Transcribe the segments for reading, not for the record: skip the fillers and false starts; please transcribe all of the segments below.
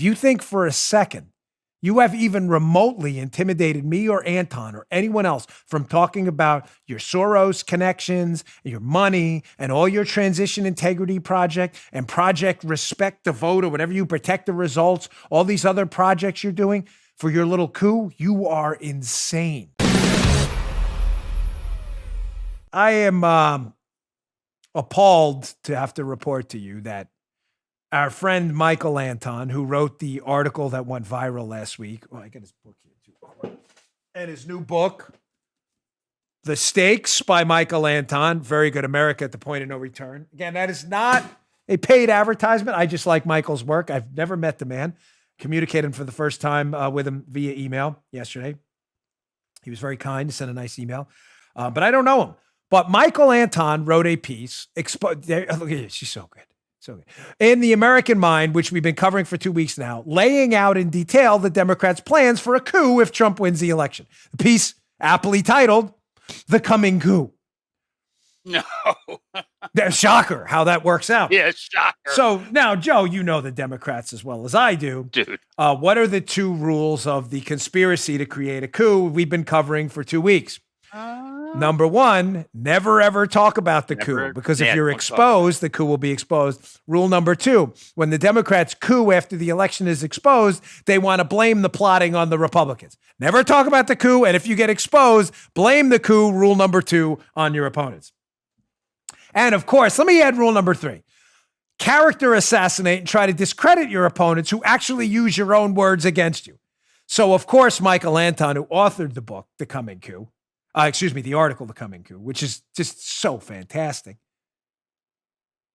If you think for a second you have even remotely intimidated me or Anton or anyone else from talking about your Soros connections, your money, and all your transition integrity project and Project Respect the Vote or whatever you protect the results, all these other projects you're doing for your little coup, you are insane. I am appalled to have to report to you that our friend Michael Anton, who wrote the article that went viral last week. Oh, I got his book here too. And his new book, The Stakes by Michael Anton. Very good. America at the Point of No Return. Again, that is not a paid advertisement. I just like Michael's work. I've never met the man. Communicated for the first time with him via email yesterday. He was very kind to send a nice email. But I don't know him. But Michael Anton wrote a piece. Look at she's so good. So in The American Mind, which we've been covering for 2 weeks now, laying out in detail the Democrats' plans for a coup if Trump wins the election. The piece aptly titled, The Coming Coup. No. Shocker how that works out. Yeah, shocker. So now, Joe, you know the Democrats as well as I do. Dude. What are the 2 rules of the conspiracy to create a coup we've been covering for 2 weeks? Number 1, never ever talk about the coup, because if you're exposed, the coup will be exposed. Rule number 2, when the Democrats coup after the election is exposed, they want to blame the plotting on the Republicans. Never talk about the coup, and if you get exposed, blame the coup, rule number 2, on your opponents. And of course, let me add rule number 3. Character assassinate and try to discredit your opponents who actually use your own words against you. So of course, Michael Anton, who authored the book, The Coming Coup, the article, The Coming Coup, which is just so fantastic,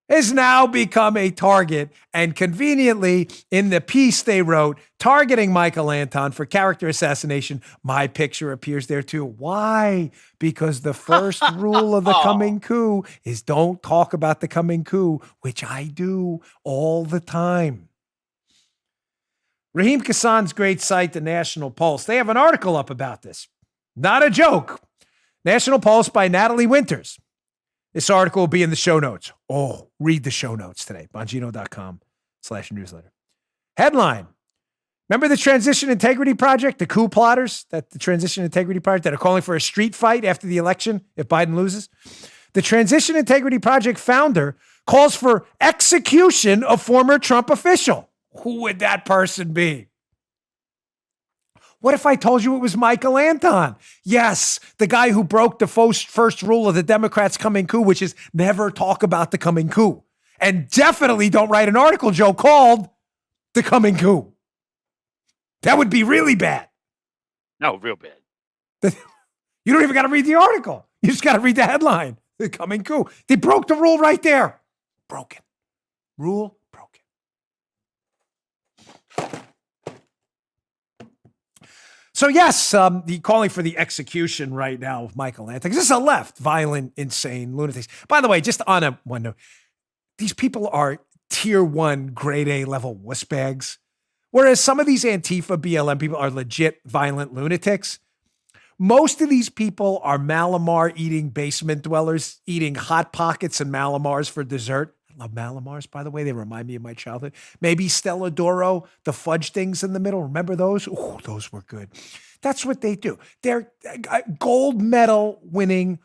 has now become a target, and conveniently in the piece they wrote targeting Michael Anton for character assassination, my picture appears there too. Why? Because the first rule of the coming coup is don't talk about the coming coup, which I do all the time. Raheem Kassan's great site, The National Pulse, they have an article up about this. Not a joke. National Pulse by Natalie Winters. This article will be in the show notes. Oh, read the show notes today. Bongino.com/newsletter. Headline. Remember the Transition Integrity Project, the coup plotters, the Transition Integrity Project that are calling for a street fight after the election if Biden loses? The Transition Integrity Project founder calls for execution of former Trump official. Who would that person be? What if I told you it was Michael Anton? Yes, the guy who broke the first rule of the Democrats' coming coup, which is never talk about the coming coup. And definitely don't write an article, Joe, called The Coming Coup. That would be really bad. No, real bad. You don't even got to read the article. You just got to read the headline. The Coming Coup. They broke the rule right there. Broken. Rule broken. So yes, the calling for the execution right now of Michael Anton. This is a left, violent, insane lunatics. By the way, just on one note, these people are tier 1, grade A level wuss bags. Whereas some of these Antifa, BLM people are legit violent lunatics. Most of these people are Malamar eating basement dwellers, eating Hot Pockets and Malamars for dessert. I love Malamars, by the way. They remind me of my childhood. Maybe Stella Doro, the fudge things in the middle. Remember those? Oh, those were good. That's what they do. They're gold medal winning,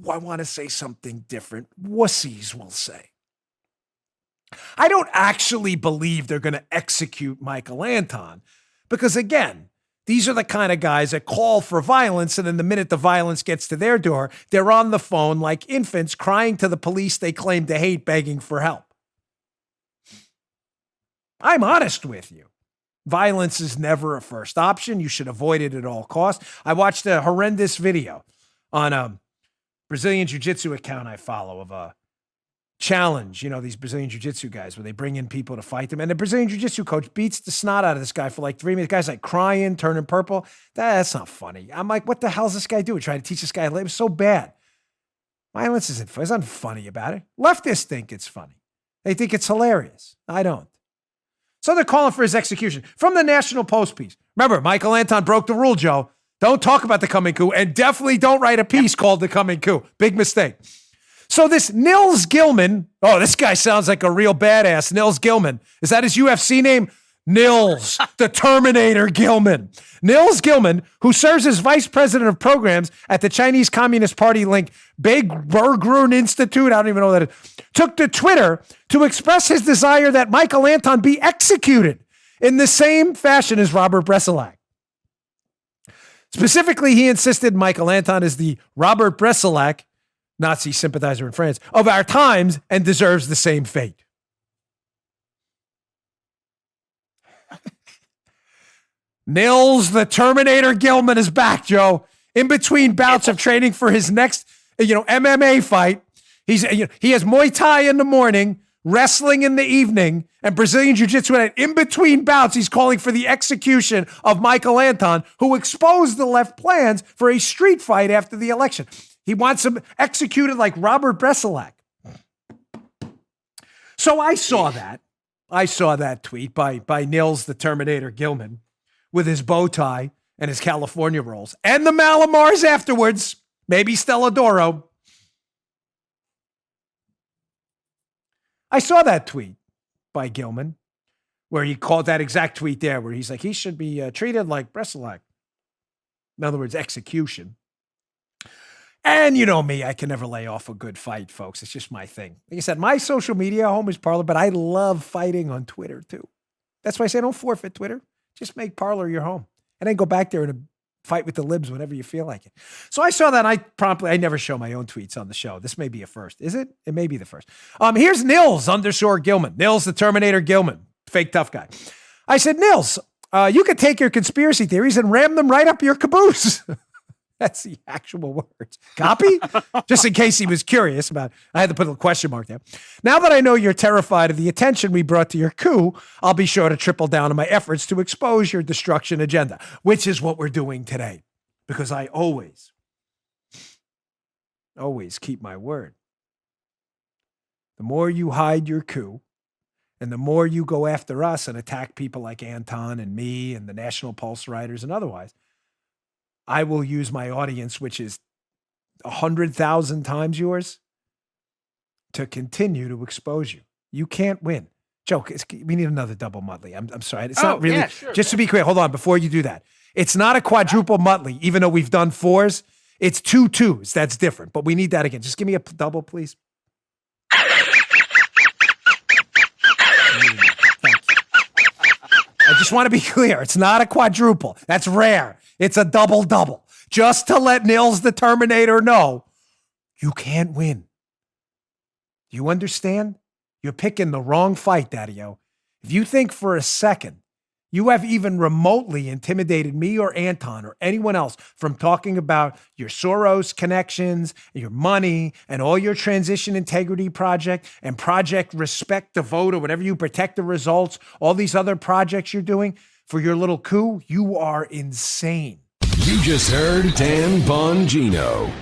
I want to say something different, wussies, we'll say. I don't actually believe they're going to execute Michael Anton because, again, these are the kind of guys that call for violence, and then the minute the violence gets to their door, they're on the phone like infants crying to the police they claim to hate, begging for help. I'm honest with you. Violence is never a first option. You should avoid it at all costs. I watched a horrendous video on a Brazilian jiu-jitsu account I follow of a challenge, these Brazilian jiu-jitsu guys where they bring in people to fight them. And the Brazilian jiu-jitsu coach beats the snot out of this guy for like 3 minutes. The guy's like crying, turning purple. That's not funny. I'm like, what the hell's this guy doing? Trying to teach this guy? It was so bad. Violence isn't funny. There's nothing funny about it. Leftists think it's funny. They think it's hilarious. I don't. So they're calling for his execution. From the National Post piece. Remember, Michael Anton broke the rule, Joe. Don't talk about the coming coup, and definitely don't write a piece called The Coming Coup. Big mistake. So this Nils Gilman, oh, this guy sounds like a real badass. Nils Gilman. Is that his UFC name? Nils, the Terminator Gilman. Nils Gilman, who serves as vice president of programs at the Chinese Communist Party linked Big Bergrun Institute, I don't even know what that is, took to Twitter to express his desire that Michael Anton be executed in the same fashion as Robert Bresselac. Specifically, he insisted Michael Anton is the Robert Bresselac, Nazi sympathizer in France, of our times and deserves the same fate. Nils, the Terminator Gilman is back, Joe. In between bouts of training for his next, MMA fight, he has Muay Thai in the morning, wrestling in the evening, and Brazilian Jiu-Jitsu. And in between bouts, he's calling for the execution of Michael Anton, who exposed the left plans for a street fight after the election. He wants him executed like Robert Bresselac. So I saw that. I saw that tweet by Nils, the Terminator Gilman, with his bow tie and his California rolls and the Malamars afterwards, maybe Stella Doro. I saw that tweet by Gilman where he called that exact tweet there where he's like, he should be treated like Bresselac. In other words, execution. And you know me, I can never lay off a good fight, folks. It's just my thing. Like I said, my social media home is Parler, but I love fighting on Twitter too. That's why I say don't forfeit Twitter. Just make Parler your home. And then go back there and fight with the libs whenever you feel like it. So I saw that and I never show my own tweets on the show. This may be a first. Is it? It may be the first. Here's Nils _Gilman. Nils, the Terminator Gilman. Fake tough guy. I said, Nils, you could take your conspiracy theories and ram them right up your caboose. That's the actual words. Copy? Just in case he was curious about it. I had to put a question mark there. Now that I know you're terrified of the attention we brought to your coup, I'll be sure to triple down on my efforts to expose your destruction agenda, which is what we're doing today. Because I always keep my word. The more you hide your coup, and the more you go after us and attack people like Anton and me and the National Pulse writers and otherwise, I will use my audience, which is 100,000 times yours, to continue to expose you. You can't win. Joe, we need another double Muttley. I'm sorry. It's not really. Yeah, sure, just to be clear, hold on, before you do that. It's not a quadruple Muttley, even though we've done fours. It's 2 2s. That's different. But we need that again. Just give me a double, please. Thank you. I just want to be clear. It's not a quadruple. That's rare. It's a double-double. Just to let Nils the Terminator know, you can't win. You understand? You're picking the wrong fight, Daddy-O. If you think for a second you have even remotely intimidated me or Anton or anyone else from talking about your Soros connections, your money, and all your transition integrity project and Project Respect the Vote or whatever you protect the results, all these other projects you're doing for your little coup, you are insane. You just heard Dan Bongino.